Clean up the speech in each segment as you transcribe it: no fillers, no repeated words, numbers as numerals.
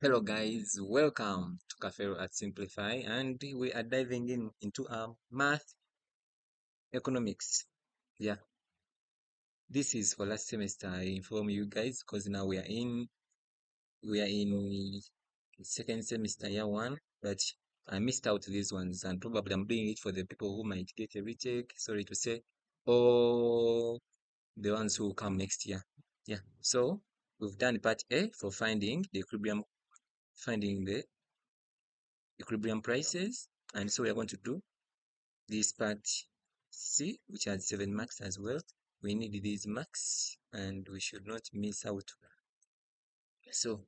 Hello guys, welcome to Cafe at Simplify, and we are diving into math economics. Yeah, this is for last semester. I inform you guys because now we are in second semester year one, but I missed out these ones, and probably I'm doing it for the people who might get a retake. Sorry to say, or the ones who come next year. Yeah, so we've done part A for finding the equilibrium prices, and so we are going to do this part C, which has 7 marks as well. We need these marks and we should not miss out. So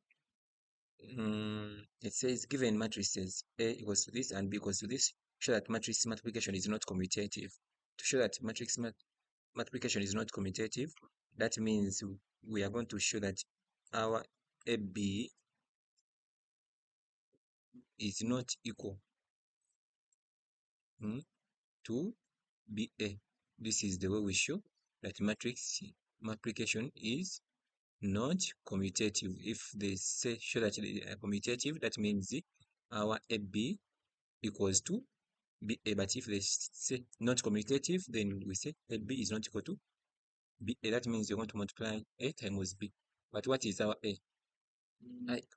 it says given matrices A equals to this and B equals to this, show that matrix multiplication is not commutative. To show that matrix multiplication is not commutative, that means we are going to show that our AB is not equal to BA. This is the way we show that matrix multiplication is not commutative. If they say show that they are commutative, that means our AB equals to BA. But if they say not commutative, then we say AB is not equal to BA. That means you're going to multiply A times B. But what is our A?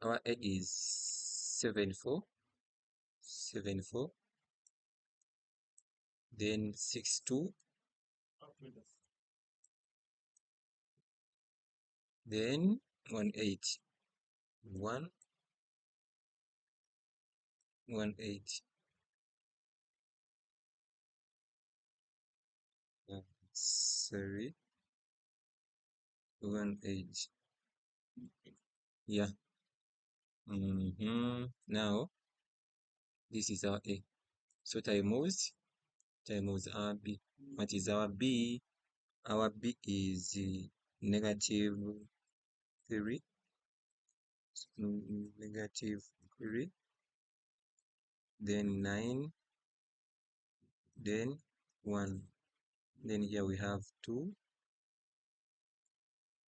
Our A is 74, 74, then 62, then 18, 1, 18. Sorry, 18. Yeah. Now this is our A. So times our B. What is our B? Our B is negative 3, negative 3, then 9, then 1. Then here we have 2,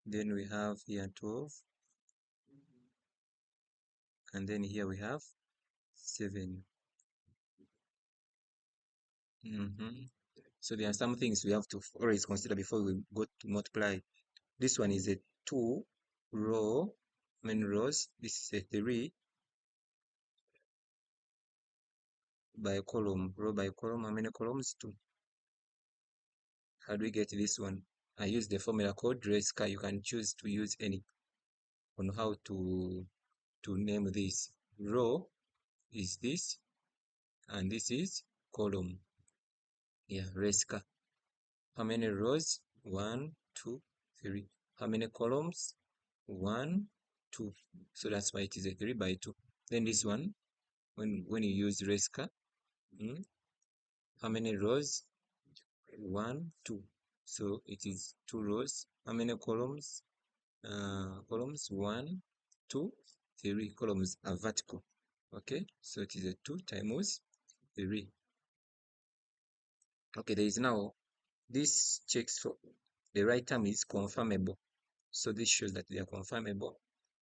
then we have here 12, and then here we have 7. So there are some things we have to always consider before we go to multiply. This one is a 2 row, many rows. This is a 3 by column, row by column. How many columns? 2. How do we get this one? I use the formula code RESCA. You can choose to use any on how to name this. Row is this, and this is column. Yeah, RESCA. How many rows? 1, 2, 3. How many columns? 1, 2. So that's why it is a 3 by 2. Then this one, when you use RESCA, how many rows? 1, 2. So it is 2 rows. How many columns? Columns 1, 2, 3. Columns are vertical. Okay, so it is a 2 times 3. Okay, there is now this checks for the right term is confirmable. So this shows that they are confirmable.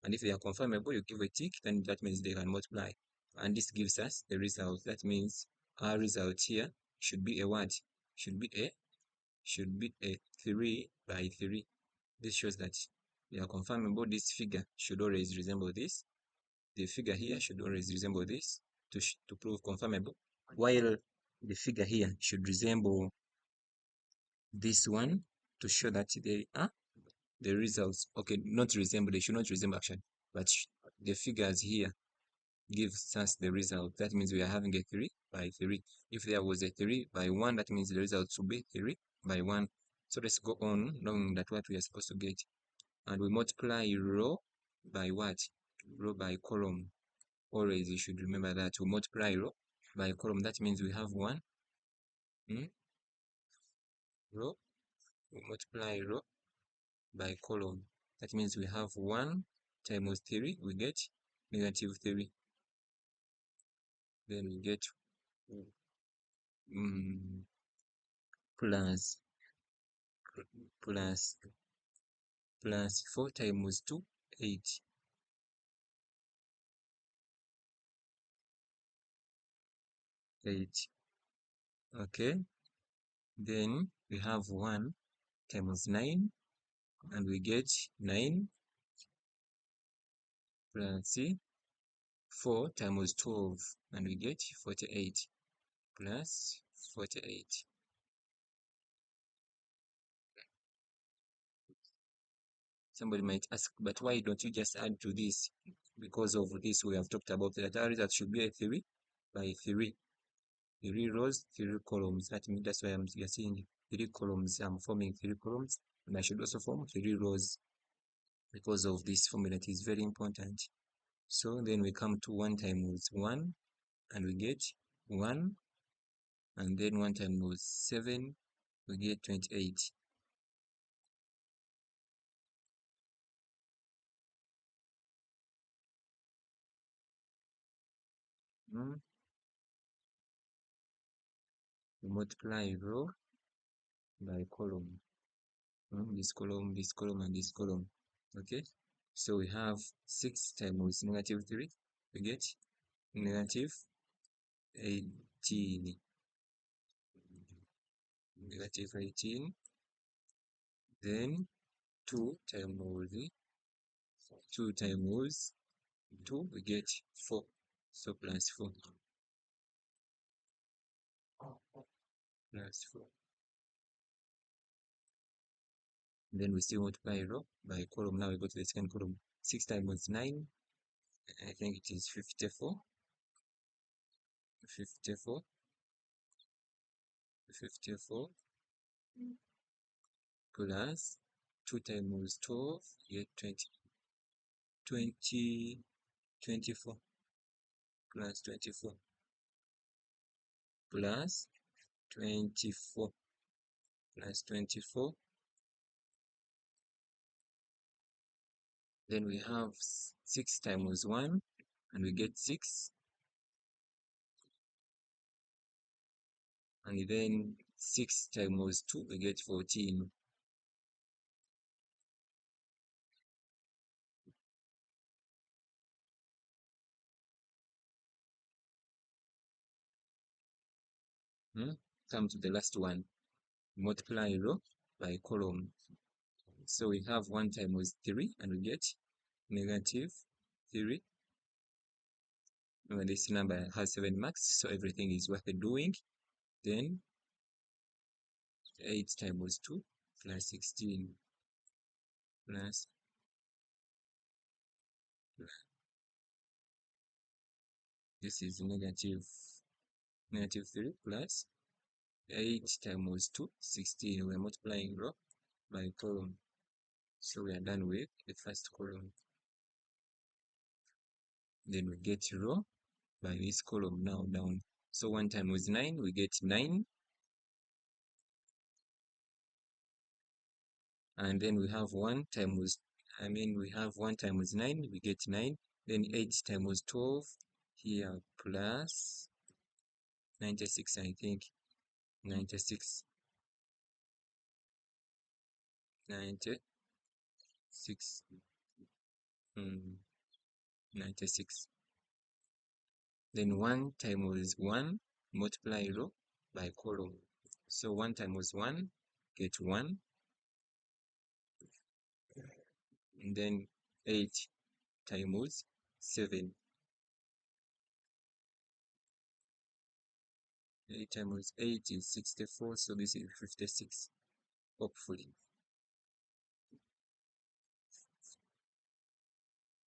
And if they are confirmable, you give a tick, then that means they can multiply. And this gives us the result. That means our result here should be a what? Should be a 3 by 3. This shows that they are confirmable. This figure should always resemble this. The figure here should always resemble this to prove confirmable. While the figure here should resemble this one to show that they are the results. Okay, not resemble, they should not resemble actually, but the figures here gives us the result. That means we are having a 3 by 3. If there was a 3 by 1, that means the result should be 3 by 1. So let's go on knowing that what we are supposed to get. And we multiply row by what? Row by column. Always you should remember that we multiply row by column. That means we have 1 row. We multiply row by column. That means we have 1 times 3, we get negative 3. Then we get plus 4 times 2, 8. 8. Okay, then we have 1 times 9, and we get 9 plus 4 times 12, and we get 48 plus 48. Somebody might ask, but why don't you just add to this? Because of this, we have talked about that our result should be a 3 by 3. 3 rows, 3 columns. That's why I'm saying 3 columns. I'm forming 3 columns, and I should also form 3 rows because of this formula. It is very important. So then we come to 1 times 1, and we get 1, and then 1 times 7, we get 28. We multiply row by column. This column, this column, and this column. Okay, so we have 6 times negative 3, we get negative 18. Negative 18. Then 2 times 2, we get 4. So plus 4. Plus 4. Then we still multiply row by column. Now we go to the second column. 6 times 9, I think it is 54. 54. 54 plus 2 times 12, you get 24 plus 24 plus 24 plus 24. Then we have 6 times 1, and we get 6. And then 6 times 2, we get 14. Come to the last one. Multiply row by column. So we have 1 times 3, and we get negative 3. Remember, this number has 7 marks, so everything is worth doing. Then 8 times 2 plus 16 plus this is negative 3 plus 8 times 2, 16. We are multiplying row by column. So we are done with the first column. Then we get row by this column now down. So 1 times 9, we get 9. And then we have 1 times 9, we get 9. Then 8 times 12 here plus 96, I think. 96. 96. 96. Then 1 times 1, multiply row by column. So 1 times 1, get 1. And then 8 times 7. 8 times 8 is 64, so this is 56, hopefully.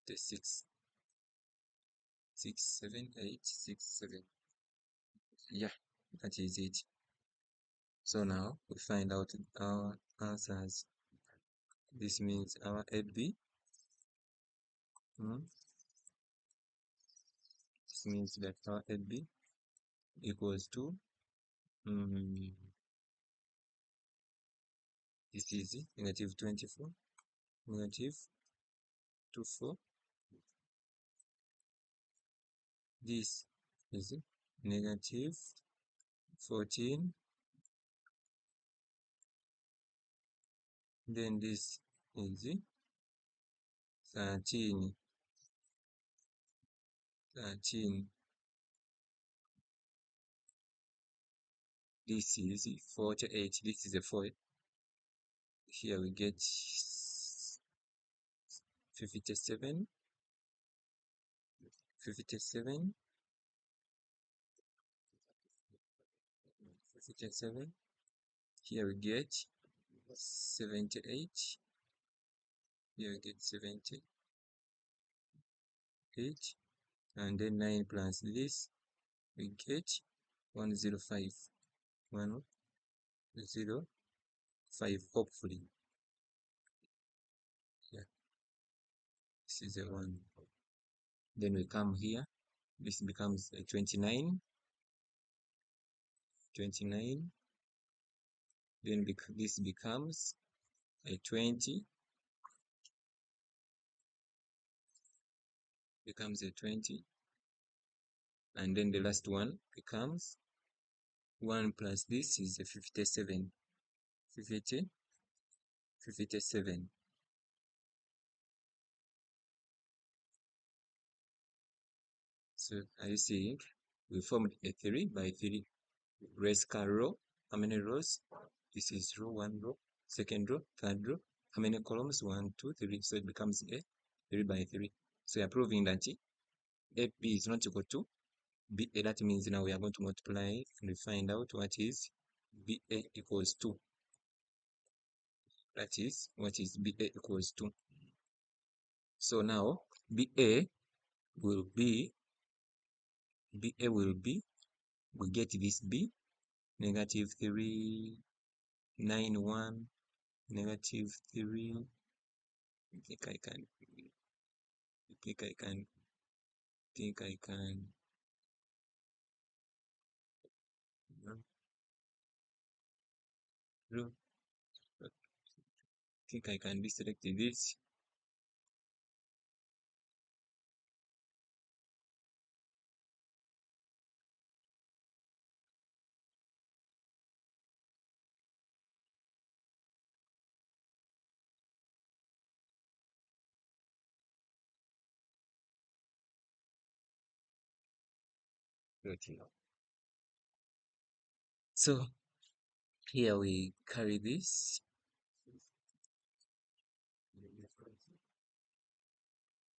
56. 6, 7, 8, 6, 7. Yeah, that is it. So now we find out our answers. This means our AB. This means that our AB equals to this is negative 24, negative 24. This is negative 14. Then this is 13. 13. This is 48. This is a 4. Here we get 57, 57, 57. Here we get 78. Here we get 78. And then 9 plus this, we get 105. 105, hopefully. Yeah, this is a 1. Then we come here. This becomes a 29. 29. Then this becomes a 20. Becomes a 20. And then the last one becomes 1 plus this is a 57. 57. So are you seeing? We formed a 3 by 3 race car row. How many rows? This is row 1 row, second row, third row. How many columns? 1, 2, 3. So it becomes a 3 by 3. So we are proving that AB is not equal to BA. That means now we are going to multiply and we find out what is BA equals to. That is what is BA equals to. So now BA will be, we get this B, negative 3, 9, 1, negative 3. I think I can, no, I think I can deselect this. Okay. So here we carry this.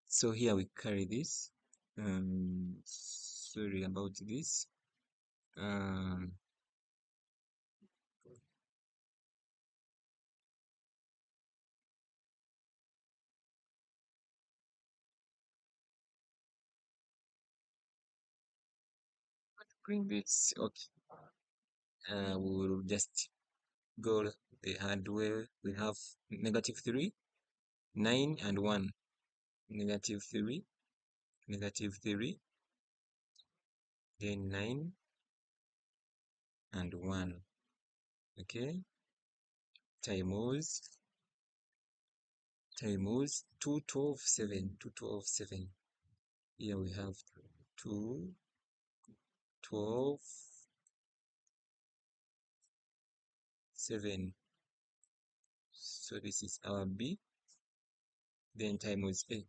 So here we carry this. Sorry about this. Bring this. Okay. We will just go the hard way. We have negative 3, 9, and 1. Negative 3, negative 3, then 9 and 1. Okay. Times 2, 12, 7. 2, 12, 7. Here we have 2, 12, 7. So this is our B. Then times A.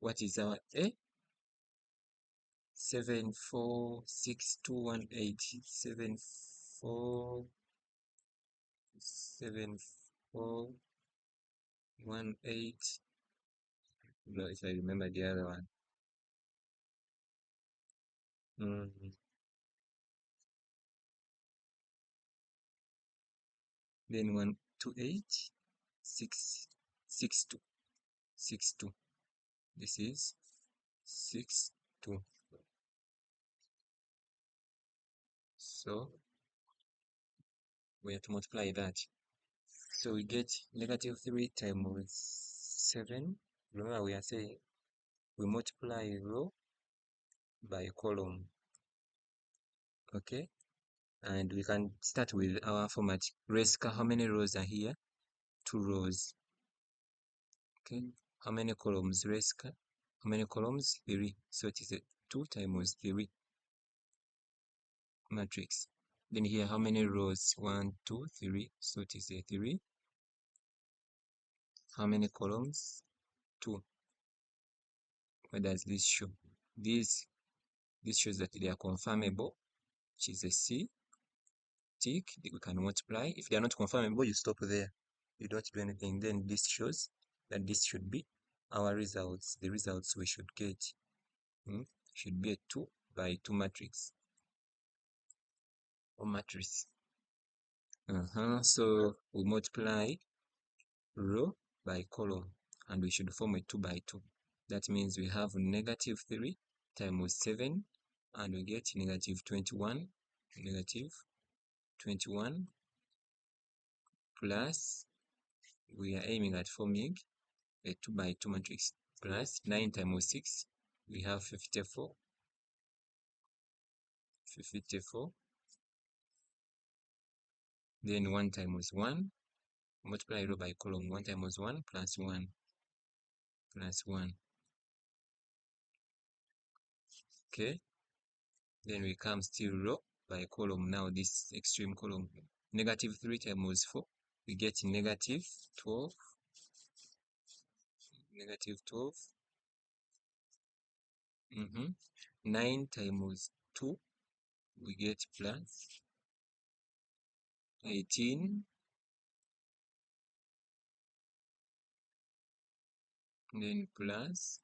What is our A? 7, 4, 6, 2, 1, 8. 7, 4, 7, 4, 1, 8. No, if I remember the other one. Then 1, 2, 8, 6, 6, 2. 6, 2. This is 6, 2. So we have to multiply that. So we get negative 3 times 7. Remember we are saying we multiply row by column. Okay. And we can start with our format. Race car, how many rows are here? 2 rows. Okay. How many columns? Race car. How many columns? 3. So it is a 2 times 3 matrix. Then here, how many rows? 1, 2, 3. So it is a 3. How many columns? 2. What does this show? This shows that they are confirmable, which is a C. tick, we can multiply. If they are not conformable, you stop there. You don't do anything. Then this shows that this should be our results. The results we should get should be a 2 by 2 matrix or matrix. So we multiply row by column and we should form a 2 by 2. That means we have negative 3 times 7 and we get negative 21, negative 21 plus, we are aiming at forming a 2 by 2 matrix, plus 9 times 6, we have 54, 54, then 1 times 1, multiply row by column, 1 times 1 plus 1 plus 1. Okay, then we come still row by column. Now this extreme column, negative 3 times 4, we get negative 12, negative 12. 9 times 2, we get plus 18, then plus,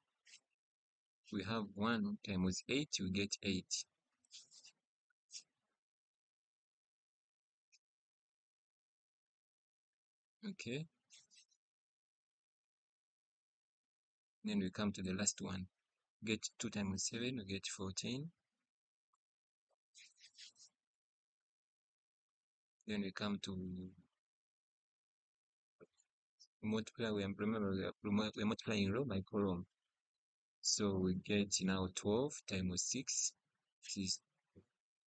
we have 1 times 8, we get 8. Okay, then we come to the last one, get 2 times 7, we get 14. Then we come to multiply, remember we are multiplying row by column. So we get now 12 times 6,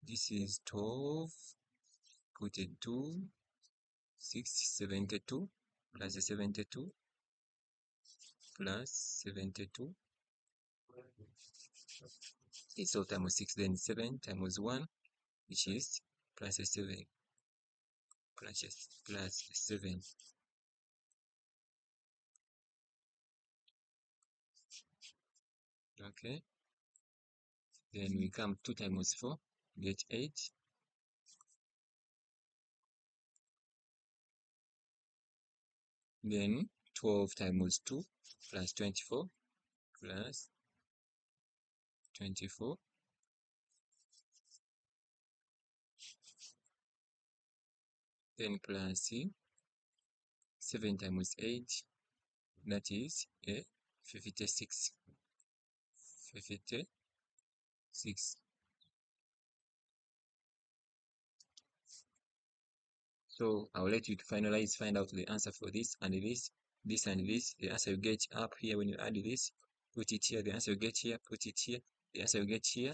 this is 12, put a 2, 6, 72, plus 72, plus 72. It's all times 6, then 7 times 1, which is plus 7, plus 7. Okay, then we come 2 times 4, get 8. Then 12 times 2 plus 24 plus 24. Then plus 7 times 8, that is 56. 56. So I'll let you to finalize, find out the answer for this and this and this. The answer you get up here when you add this, put it here. The answer you get here, put it here. The answer you get here,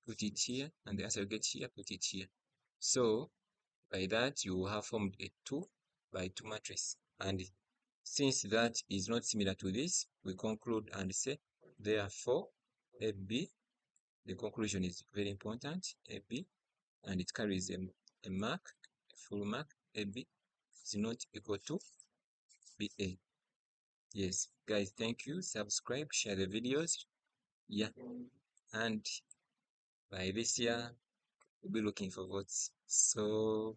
put it here. And the answer you get here, put it here. So by that, you will have formed a 2 by 2 matrix. And since that is not similar to this, we conclude and say, therefore, AB, the conclusion is very important, AB, and it carries a mark, a full mark, AB is not equal to BA. Yes, guys, thank you. Subscribe, share the videos. Yeah, and by this year, we'll be looking for votes. So,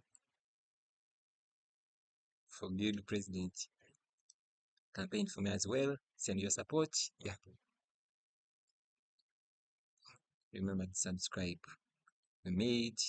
for good president, campaign for me as well. Send your support. Yeah, remember to subscribe. We made